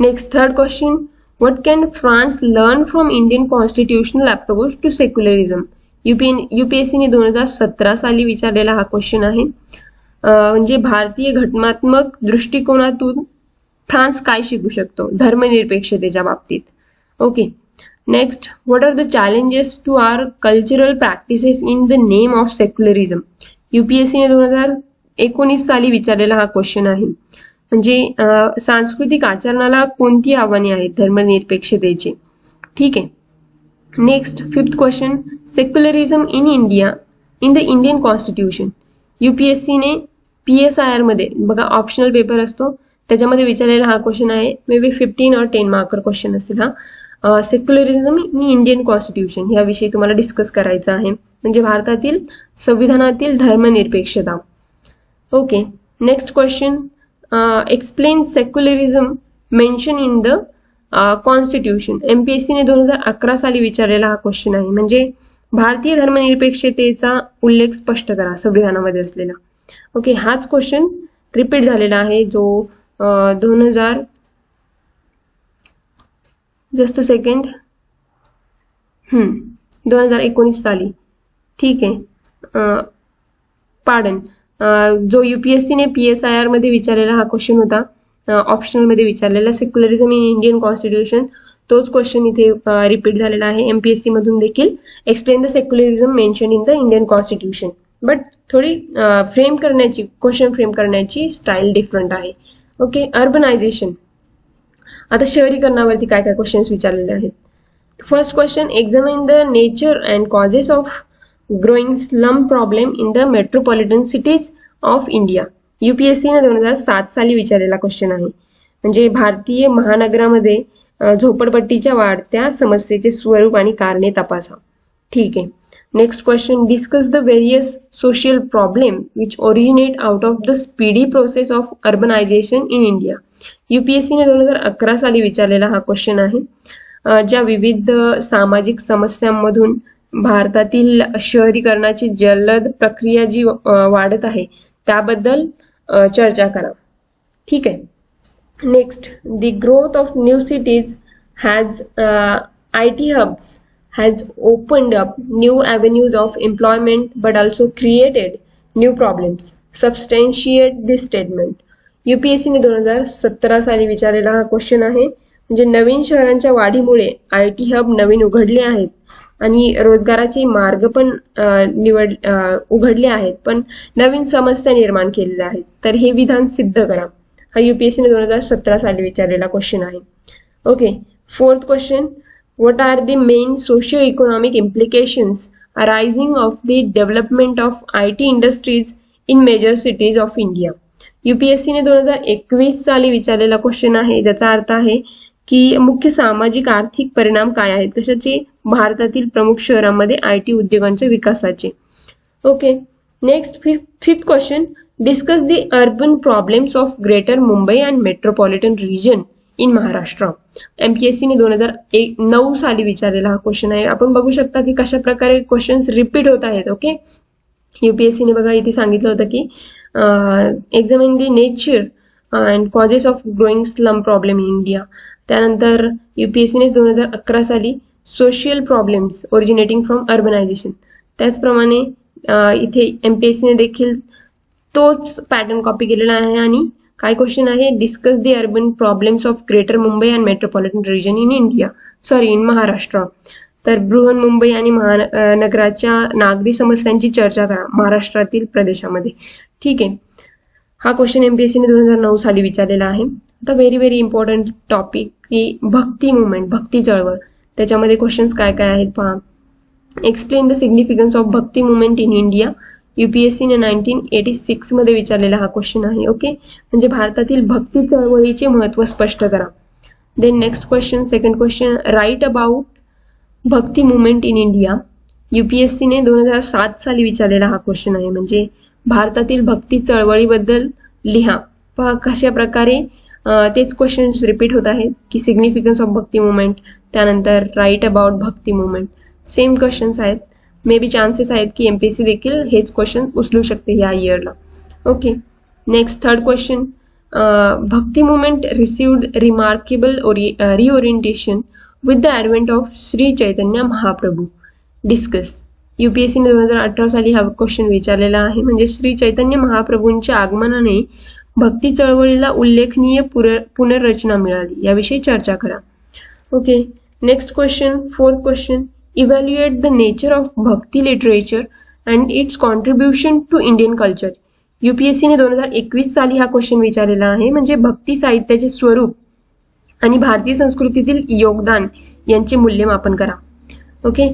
Next third question, what can France learn from Indian constitutional approach to secularism? यूपीएससीने 2017 साली विचारलेला हा क्वेश्चन आहे. म्हणजे भारतीय घटनात्मक दृष्टिकोनातून फ्रान्स काय शिकू शकतो धर्मनिरपेक्षतेच्या बाबतीत. Okay. Next, what are the challenges to our cultural practices in the name of secularism? यूपीएससीने 2019 साली विचारलेला हा क्वेश्चन आहे. म्हणजे सांस्कृतिक आचरणाला कोणती आव्हाने आहेत धर्मनिरपेक्षतेची. ठीक आहे. Next fifth question, secularism in India in the Indian constitution. यूपीएससीने PSIR मध्ये बघा ऑप्शनल पेपर असतो त्याच्यामध्ये विचारलेला हा क्वेश्चन आहे. मे बी 15 और 10 मार्कर क्वेश्चन असेल हा. सेक्युलरिझम इन इंडियन कॉन्स्टिट्यूशन याविषयी तुम्हाला डिस्कस करायचं आहे. म्हणजे भारतातील संविधानातील धर्मनिरपेक्षता. Okay. Next question, explain secularism mention in the constitution. MPSCने 2011 साली विचारलेला हा क्वेश्चन आहे. म्हणजे भारतीय धर्मनिरपेक्षतेचा उल्लेख स्पष्ट करा संविधानामध्ये असलेला. ओके. हाच क्वेश्चन रिपीट झालेला आहे जो 2000 जस्ट सेकंड 2019 साली. ठीक आहे. पार्डन. जो यूपीएससीने PSIR मध्ये विचारलेला हा क्वेश्चन होता ऑप्शनल मध्ये विचारलेला सेक्युलरिझम इन इंडियन कॉन्स्टिट्यूशन, तोच क्वेश्चन इथे रिपीट झालेला आहे. MPSC मधून देखील explain the secularism mention in the Indian constitution, but थोडी फ्रेम करण्याची क्वेश्चन फ्रेम करण्याची स्टाईल डिफरंट आहे. ओके. अर्बनायझेशन. आता शहरीकरणावरती काय काय क्वेश्चन्स विचारलेले आहेत. First question, examine the nature and causes of growing slum problem in the metropolitan cities of India. यूपीएससीने 2007 साली विचारलेला क्वेश्चन आहे. म्हणजे भारतीय महानगरामध्ये झोपडपट्टीच्या वाढत्या समस्येचे स्वरूप आणि कारणे तपासा. ठीक आहे. Next question, discuss the various social problem which originate out of the speedy process of urbanisation in India. यूपीएससीने 2011 साली विचारलेला हा क्वेश्चन आहे. ज्या विविध सामाजिक समस्यांमधून भारतातील शहरीकरणाची जलद प्रक्रिया जी वाढत आहे त्याबद्दल चर्चा करा. ठीक आहे. Next, the growth of new cities has IT hubs has opened up new avenues of employment but also created new problems. Substantiate this statement. यूपीएससीने 2017 साली विचारलेला हा क्वेश्चन आहे. म्हणजे नवीन शहरांच्या वाढीमुळे IT हब नवीन उघडले आहेत आणि रोजगाराचे मार्ग पण उघडले आहेत, पण नवीन समस्या निर्माण केलेल्या आहेत. तर हे विधान सिद्ध करा. हा यूपीएससीने 2017 साली विचारलेला क्वेश्चन आहे. Okay. Fourth question, what are the main socio-economic implications arising of the development of IT industries in major cities of India? यूपीएससीने 2021 साली विचारलेला क्वेश्चन आहे, ज्याचा अर्थ आहे की मुख्य सामाजिक आर्थिक परिणाम काय आहेत कशाचे भारतातील प्रमुख शहरांमध्ये IT उद्योगांच्या विकासाचे. Okay. Next fifth question, discuss the urban problems of greater Mumbai and metropolitan region in Maharashtra. MPSCने 2009 साली विचारलेला हा क्वेश्चन आहे. आपण बघू शकता की कशा प्रकारे क्वेश्चन्स रिपीट होत आहेत. ओके. यूपीएससीने बघा इथे सांगितलं होतं की examine the nature and causes of growing slum problem in India. त्यानंतर यूपीएससीने 2011 साली social problems originating from urbanisation. त्याचप्रमाणे इथे MPSCने देखील तोच पॅटर्न कॉपी केलेला आहे. आणि काय क्वेश्चन आहे, discuss the urban problems of greater Mumbai and metropolitan region in India, in Maharashtra. तर बृहन्मुंबई आणि महानगराच्या नागरी समस्यांची चर्चा करा महाराष्ट्रातील प्रदेशामध्ये. ठीक आहे. हा क्वेश्चन MPSCने 2009 साली विचारलेला आहे. आता व्हेरी व्हेरी इम्पॉर्टंट टॉपिक की भक्ती मुवमेंट, भक्ती चळवळ. त्याच्यामध्ये क्वेश्चन्स काय काय आहेत पहा. Explain the significance of Bhakti movement in India. यूपीएससीने 1986 मध्ये विचारलेला हा क्वेश्चन आहे. ओके. म्हणजे भारतातील भक्ती चळवळीचे महत्त्व स्पष्ट करा. Then next question, second question, write about Bhakti movement in India. यूपीएससीने 2007 साली विचारलेला हा क्वेश्चन आहे. म्हणजे भारतातील भक्ती चळवळीबद्दल लिहा. पहा कशा प्रकारे तेच क्वेश्चन्स रिपीट होत आहेत की सिग्निफिकन्स ऑफ भक्ती मुवमेंट, त्यानंतर write about Bhakti movement. Same questions आहेत. मे बी चान्सेस आहेत की MPSC देखील हेच क्वेश्चन उचलू शकते या इयरला. Okay. Next third question, Bhakti movement received remarkable reorientation with the advent of Sri Chaitanya Mahaprabhu. Discuss. UPSC ने 2018 साली हा क्वेश्चन विचारलेला आहे. म्हणजे श्री चैतन्य महाप्रभूंच्या आगमनाने भक्ती चळवळीला उल्लेखनीय पुनर्रचना मिळाली, याविषयी चर्चा करा. Okay, next question, fourth question. Evaluate the nature of Bhakti literature and its contribution to Indian culture. UPSCने 2021 साली हा क्वेश्चन विचारलेला आहे. म्हणजे भक्ती साहित्याचे स्वरूप आणि भारतीय संस्कृतीतील योगदान यांचे मूल्यमापन करा. ओके,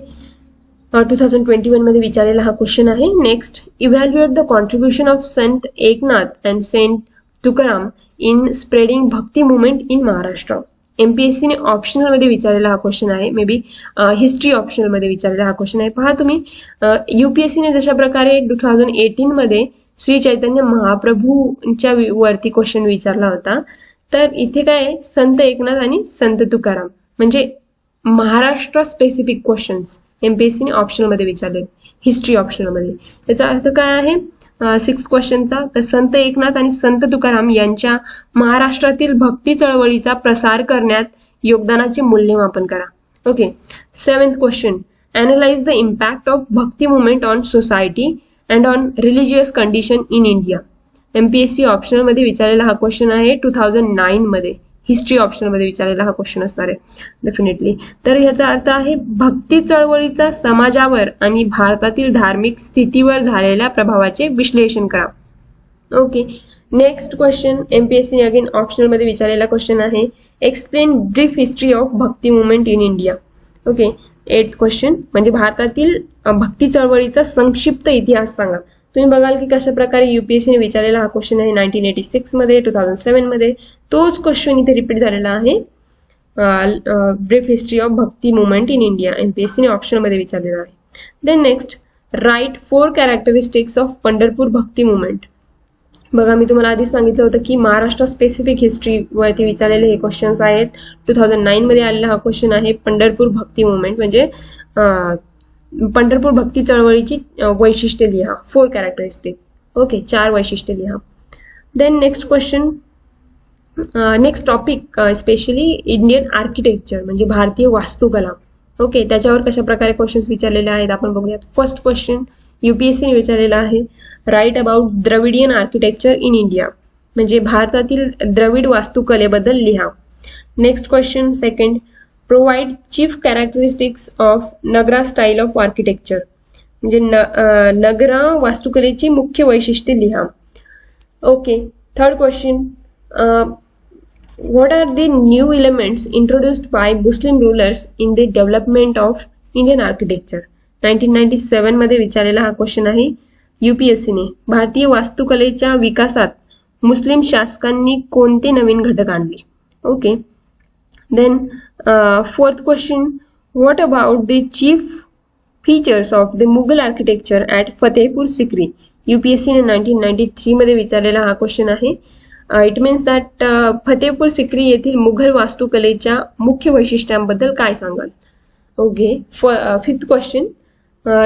2021 मध्ये विचारलेला हा क्वेश्चन आहे. Next, evaluate the contribution of Sant Eknath and saint Tukaram in spreading Bhakti movement in Maharashtra. MPSC ने ऑप्शनल मध्ये विचारलेला हा क्वेश्चन आहे. मे बी हिस्ट्री ऑप्शनल मध्ये विचारलेला हा क्वेश्चन आहे. पहा तुम्ही, UPSC ने जशा प्रकारे 2018 मध्ये श्री चैतन्य महाप्रभूंच्या वरती क्वेश्चन विचारला होता, तर इथे काय संत एकनाथ आणि संत तुकाराम म्हणजे महाराष्ट्र स्पेसिफिक क्वेश्चन्स MPSC ने ऑप्शनल मध्ये विचारले, हिस्ट्री ऑप्शनल मध्ये. याचा अर्थ काय आहे 6th क्वेश्चनचा? तर संत एकनाथ आणि संत तुकाराम यांच्या महाराष्ट्रातील भक्ती चळवळीचा प्रसार करण्यात योगदानाचे मूल्यमापन करा. Okay, 7th question. Analyse the impact of Bhakti movement on society and on religious condition in India. MPSC optional मध्ये विचारलेला हा क्वेश्चन आहे. 2009 मध्ये हिस्ट्री ऑप्शनल मध्ये विचारलेला हा क्वेश्चन असणार आहे डेफिनेटली. तर ह्याचा अर्थ आहे भक्ती चळवळीचा समाजावर आणि भारतातील धार्मिक स्थितीवर झालेल्या प्रभावाचे विश्लेषण करा. Okay, next question. MPSC ने अगेन ऑप्शनल मध्ये विचारलेला क्वेश्चन आहे. Explain brief history of Bhakti movement in India. Okay, 8th question. म्हणजे भारतातील भक्ती चळवळीचा संक्षिप्त इतिहास सांगा. तुम्ही बघाल की कशा प्रकारे UPSC ने विचारलेला हा क्वेश्चन आहे 1986 मध्ये, 2007 मध्ये. तोच क्वेश्चन इथे रिपीट झालेला आहे. Brief history of Bhakti movement in India MPSC ने ऑप्शन मध्ये विचारलेला आहे. Then next, right 4 characteristics of Pandharpur bhakti movement. बघा, मी तुम्हाला आधीच सांगितलं होतं की महाराष्ट्र स्पेसिफिक हिस्ट्री वरती विचारलेले हे क्वेश्चन्स आहेत. 2009 मध्ये आलेला हा क्वेश्चन आहे. पंढरपूर भक्ती मुवमेंट म्हणजे पंढरपूर भक्ती चळवळीची वैशिष्ट्ये लिहा. 4 कॅरेक्टरिस्टिक. ओके, 4 वैशिष्ट्ये लिहा. Then next question, next topic specially Indian architecture म्हणजे भारतीय वास्तुकला. ओके, त्याच्यावर कशा प्रकारे क्वेश्चन्स विचारलेले आहेत आपण बघूयात. फर्स्ट क्वेश्चन UPSC ने विचारलेला आहे. Write about Dravidian architecture in India म्हणजे भारतातील द्रविड वास्तुकलेबद्दल लिहा. Next question second, provide chief characteristics of Nagara style of architecture म्हणजे नगरा वास्तुकलेची मुख्य वैशिष्ट्ये लिहा. Okay, third question, what are the new elements introduced by Muslim rulers in the development of Indian architecture. 1997 मध्ये विचारलेला हा क्वेश्चन आहे. UPSC ने भारतीय वास्तुकलेच्या विकासात मुस्लिम शासकांनी कोणते नवीन घटक आणले. Okay, then fourth question, what about the chief features of the Mughal architecture at Fatehpur Sikri. UPSC ने 1993 मध्ये विचारलेला हा क्वेश्चन आहे. It means that Fatehpur Sikri येथील मुघल वास्तुकलेच्या मुख्य वैशिष्ट्यांबद्दल काय सांगाल. Okay, fifth question,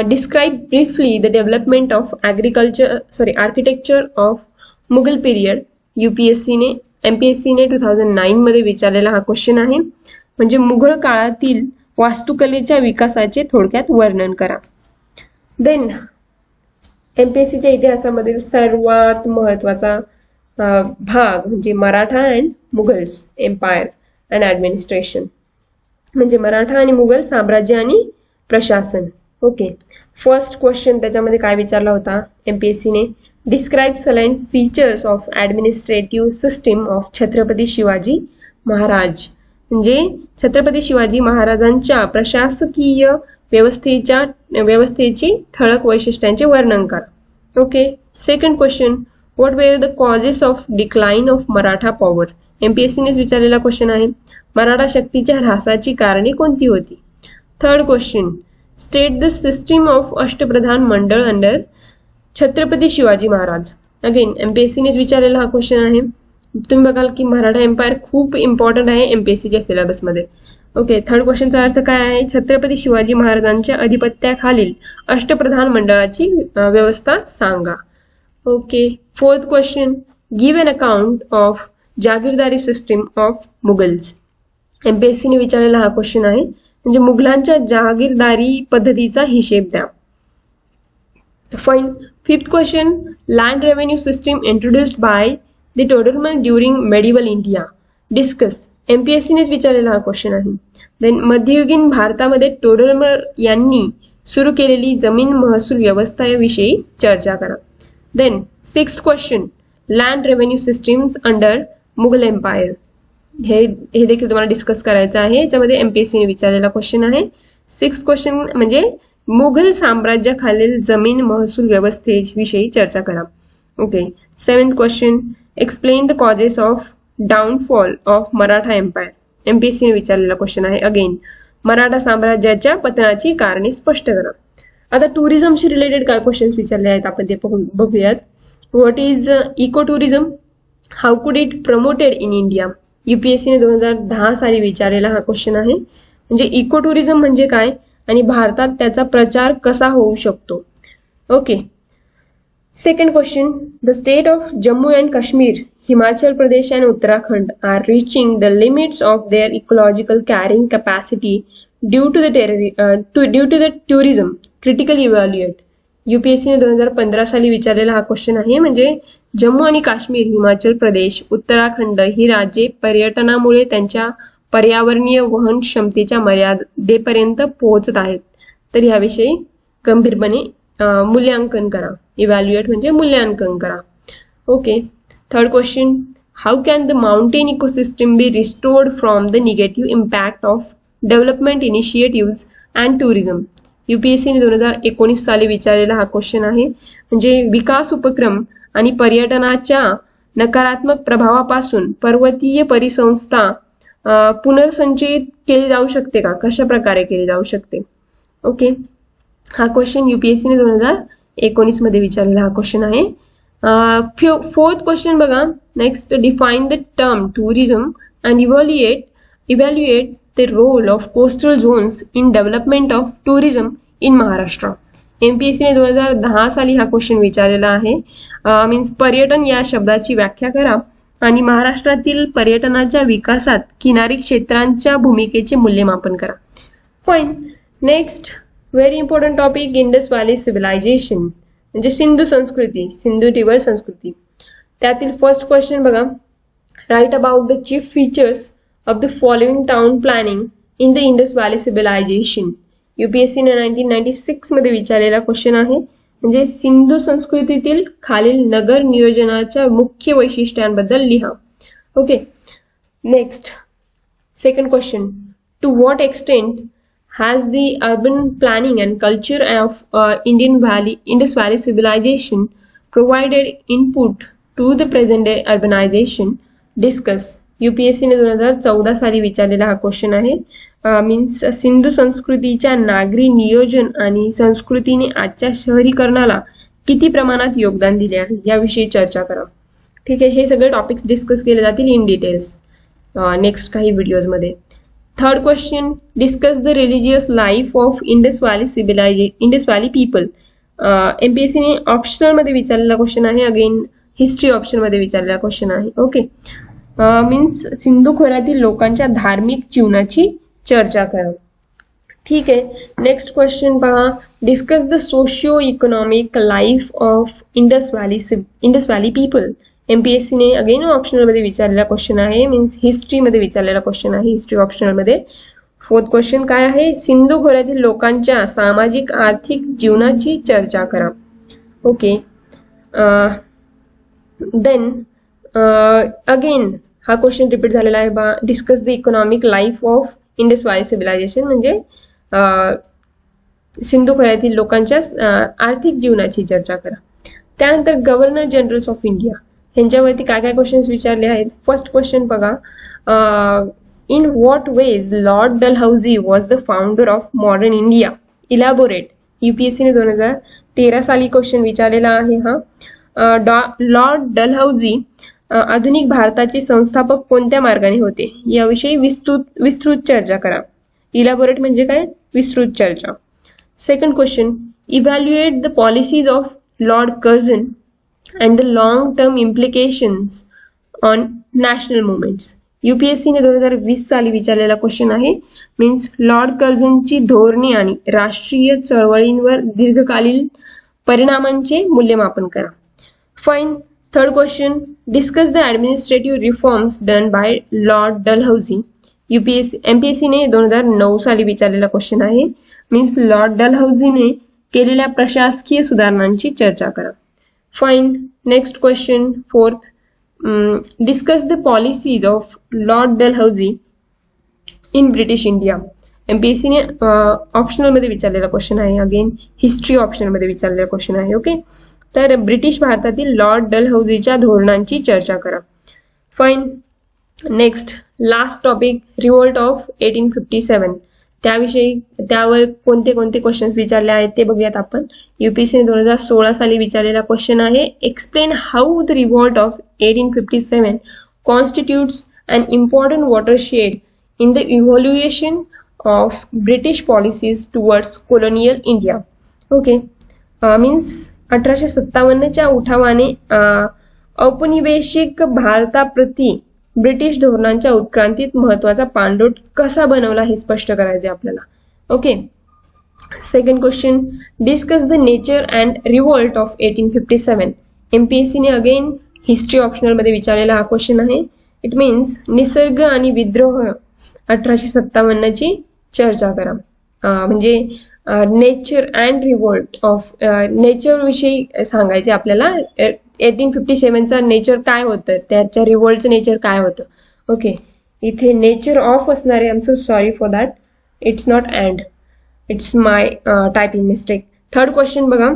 describe briefly the development of architecture of Mughal period. MPSC ने 2009 मध्ये विचारलेला हा क्वेश्चन आहे. म्हणजे मुघल काळातील वास्तुकलेच्या विकासाचे थोडक्यात वर्णन करा. देन MPSCच्या इतिहासामधील सर्वात महत्वाचा भाग म्हणजे Maratha and Mughals empire and administration म्हणजे मराठा आणि मुघल साम्राज्य आणि प्रशासन. ओके, फर्स्ट क्वेश्चन त्याच्यामध्ये काय विचारला होता MPSC ने. Describe saline features of administrative system of Chhatrapati Shivaji Maharaj म्हणजे छत्रपती शिवाजी महाराजांच्या प्रशासकीय व्यवस्थेची ठळक वैशिष्ट्यांचे वर्णन करा. Okay, second question, what were the causes of decline of Maratha power. MPSC नेच विचारलेला क्वेश्चन आहे. मराठा शक्तीच्या ह्रासाची कारणे कोणती होती. Third question, state the system of Ashtapradhan Mandal under Chhatrapati Shivaji Maharaj. Again MPSC नेच विचारलेला हा क्वेश्चन आहे. तुम्ही बघाल की मराठा एम्पायर खूप इम्पॉर्टंट आहे MPSCच्या सिलेबसमध्ये. ओके, थर्ड क्वेश्चनचा अर्थ काय आहे. छत्रपती शिवाजी महाराजांच्या अधिपत्याखालील अष्टप्रधान मंडळाची व्यवस्था सांगा. Okay, fourth question, give an account of jagirdari system of Mughals. एमपीएससीने विचारलेला हा क्वेश्चन आहे, म्हणजे मुघलांच्या जागीरदारी पद्धतीचा हिशेब द्या. Fine. Fifth question, land revenue system introduced by the Todarmal during medieval India. Discuss. एमपीएससीनेच विचारलेला हा क्वेश्चन आहे. देन मध्ययुगीन भारतामध्ये टोडरमल यांनी सुरू केलेली जमीन महसूल व्यवस्था याविषयी चर्चा करा. Then sixth question, land revenue systems under Mughal empire. हे देखील तुम्हाला डिस्कस करायचं आहे. याच्यामध्ये एमपीएससीने विचारलेला क्वेश्चन आहे. सिक्स्थ क्वेश्चन म्हणजे मुघल साम्राज्याखालील जमीन महसूल व्यवस्थेविषयी चर्चा करा. Okay. Seventh question, explain the causes of downfall of Maratha empire. एमपीएससीने विचारलेला क्वेश्चन आहे. अगेन मराठा साम्राज्याच्या पतनाची कारणे स्पष्ट करा. आता टुरिझमशी रिलेटेड काय क्वेश्चन्स विचारले आहेत आपण ते बघूयात. What is eco tourism? How could it promoted in India? युपीएससीने 2010 साली विचारलेला हा क्वेश्चन आहे. म्हणजे इको टुरिझम म्हणजे काय आणि भारतात त्याचा प्रचार कसा होऊ शकतो. Okay. Second question, the state of Jammu and Kashmir, Himachal Pradesh and Uttarakhand are reaching the limits of their ecological carrying capacity due to the tourism critical evaluate. युपीएससीने 2015 साली विचारलेला हा क्वेश्चन आहे. म्हणजे जम्मू आणि काश्मीर, हिमाचल प्रदेश, उत्तराखंड ही राज्ये पर्यटनामुळे त्यांच्या पर्यावरणीय वहन क्षमतेच्या मर्यादेपर्यंत पोहोचत आहेत. तर याविषयी गंभीरपणे मूल्यांकन करा. इव्हॅल्युएट म्हणजे मूल्यांकन करा. Okay. Third question, how can the mountain ecosystem be restored from the negative impact of development initiative and tourism. युपीएससीने 2019 साली विचारलेला हा क्वेश्चन आहे. म्हणजे विकास उपक्रम आणि पर्यटनाच्या नकारात्मक प्रभावापासून पर्वतीय परिसंस्था पुनर्संचयित केली जाऊ शकते का? कशा प्रकारे केली जाऊ शकते? ओके. हा क्वेश्चन युपीएससीने 2019 मध्ये विचारलेला हा क्वेश्चन आहे. फोर्थ क्वेश्चन बघा. Next, define the term tourism and evaluate the role of coastal zones in development of tourism in Maharashtra. एमपीएससीने 2010 साली हा क्वेश्चन विचारलेला आहे. मीन्स पर्यटन या शब्दाची व्याख्या करा आणि महाराष्ट्रातील पर्यटनाच्या विकासात किनारी क्षेत्रांच्या भूमिकेचे मूल्यमापन करा. Fine. Next, very important topic, Indus valley civilisation म्हणजे सिंधू संस्कृती, सिंधू टिबळ संस्कृती. त्यातील फर्स्ट क्वेश्चन बघा. Write about the chief features of the following town planning in the Indus valley civilization. युपीएससीने 1996 मध्ये विचारलेला क्वेश्चन आहे. म्हणजे सिंधू संस्कृतीतील खालील नगर नियोजनाच्या मुख्य वैशिष्ट्यांबद्दल लिहा. Okay. Next, second question, to what extent has the urban planning and culture of Indus Valley civilization provided input to the present day urbanization? Discuss. UPSC ने 2014 साली विचारलेला हा क्वेश्चन आहे. मीन्स सिंधू संस्कृतीच्या नागरी नियोजन आणि संस्कृतीने आजच्या शहरीकरणाला किती प्रमाणात योगदान दिले आहे याविषयी चर्चा करा. ठीक आहे. हे सगळे टॉपिक्स डिस्कस केले जातील इन डिटेल्स नेक्स्ट काही व्हिडिओजमध्ये. Third question, discuss the religious life of Indus valley people. एमपीएससीने ऑप्शनल मध्ये विचारलेला क्वेश्चन आहे. अगेन हिस्ट्री ऑप्शन मध्ये विचारलेला क्वेश्चन आहे. ओके. मीन्स सिंधू खोऱ्यातील लोकांच्या धार्मिक जीवनाची चर्चा करा. ठीक आहे. नेक्स्ट क्वेश्चन पहा. Discuss the socio economic life of Indus valley people. एमपीएससीने अगेन ऑप्शनल मध्ये विचारलेला क्वेश्चन आहे. मीन्स हिस्ट्री मध्ये विचारलेला क्वेश्चन आहे. हिस्ट्री ऑप्शनल मध्ये. फोर्थ क्वेश्चन काय आहे? सिंधू खोऱ्यातील लोकांच्या सामाजिक आर्थिक जीवनाची चर्चा करा. ओके. देन अगेन हा क्वेश्चन रिपीट झालेला आहे बा. Discuss the economic life of Indus valley civilisation म्हणजे सिंधू खोऱ्यातील लोकांच्या आर्थिक जीवनाची चर्चा करा. त्यानंतर गव्हर्नर जनरल्स ऑफ इंडिया ह्यांच्यावरती काय काय क्वेश्चन्स विचारले आहेत. फर्स्ट क्वेश्चन बघा. In what ways Lord Dalhousie was the founder of modern India? Elaborate. युपीएससीने 2013 साली क्वेश्चन विचारलेला आहे हा. लॉर्ड डलहौसी आधुनिक भारताचे संस्थापक कोणत्या मार्गाने होते याविषयी विस्तृत चर्चा करा. इलॅबोरेट म्हणजे काय? विस्तृत चर्चा. Second question, evaluate the policies of Lord Curzon and the long term implications on national movements. UPSC ने 2020 साली विचारलेला क्वेश्चन आहे. मीन्स लॉर्ड कर्झनची धोरणे आणि राष्ट्रीय चळवळींवर दीर्घकालीन परिणामांचे मूल्यमापन करा. Fine. Third question, discuss the administrative reforms done by Lord Dalhousie. MPSC ने 2009 साली विचारलेला क्वेश्चन आहे. मीन्स लॉर्ड डलहौसीने केलेल्या प्रशासकीय सुधारणांची चर्चा करा. Fine. Next question, fourth, discuss the policies of Lord Dalhousie in British India. MPSC ने ऑप्शनल मध्ये विचारलेला क्वेश्चन आहे. अगेन हिस्ट्री ऑप्शनल मध्ये विचारलेला क्वेश्चन आहे. ओके, तर ब्रिटिश भारतातील लॉर्ड डलहौसीच्या धोरणांची चर्चा करा. Fine. Next last topic, revolt of 1857. त्यावर कोणते कोणते क्वेश्चन्स विचारले आहेत ते बघूयात आपण. UPSC ने 2016 साली विचारलेला क्वेश्चन आहे. Explain how the revolt of 1857 constitutes an important watershed in the evolution of British policies towards colonial India. Okay, means 1857च्या उठावाने औपनिवेशिक भारताप्रती ब्रिटिश धोरणांच्या उत्क्रांतीत महत्वाचा पाणलोट कसा बनवला हे स्पष्ट करायचे आपल्याला. Okay, second question, discuss the nature and revolt of 1857. MPSC ने अगेन हिस्ट्री ऑप्शनल मध्ये विचारलेला हा क्वेश्चन आहे. इट मीन्स निसर्ग आणि विद्रोह 1857ची चर्चा करा. म्हणजे nature and revolt of nature विषयी सांगायचे आपल्याला. 1857चा नेचर काय होतं, त्याच्या रिव्होल्टचं नेचर काय होतं. ओके, इथे नेचर ऑफ असणार आहे. I am so sorry for that. It's not and, it's my typing mistake. Third question बघा,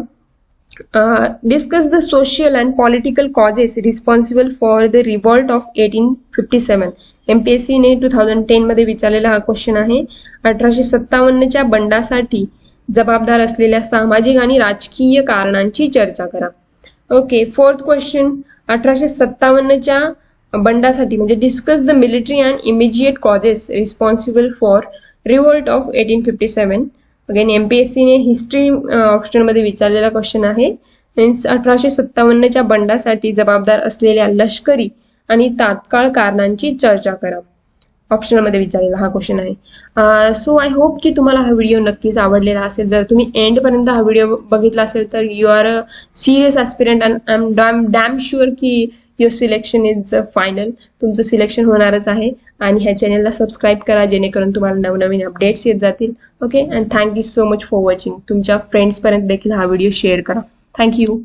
discuss the social and political causes responsible for the revolt of 1857. MPSC ने 2010 मध्ये विचारलेला हा क्वेश्चन आहे. 1857च्या बंडासाठी जबाबदार असलेल्या सामाजिक आणि राजकीय कारणांची चर्चा करा. ओके, फोर्थ क्वेश्चन, 1857च्या बंडासाठी म्हणजे discuss the military and immediate causes responsible for revolt of 1857. Again MPSC ने हिस्ट्री ऑप्शनमध्ये विचारलेला क्वेश्चन आहे. मीन्स 1857च्या बंडासाठी जबाबदार असलेल्या लष्करी आणि तात्काळ कारणांची चर्चा करा. ऑप्शनमध्ये विचारलेला हा क्वेश्चन आहे. सो आय होप की तुम्हाला हा व्हिडिओ नक्कीच आवडलेला असेल. जर तुम्ही एंडपर्यंत हा व्हिडिओ बघितला असेल तर you are a serious aspirant and I am damn sure की युअर सिलेक्शन इज फायनल. तुमचं सिलेक्शन होणारच आहे. आणि ह्या चॅनलला सबस्क्राईब करा जेणेकरून तुम्हाला नवनवीन अपडेट्स येत जातील. Okay, and thank you so much for watching. तुमच्या फ्रेंड्सपर्यंत देखील हा व्हिडिओ शेअर करा. थँक्यू.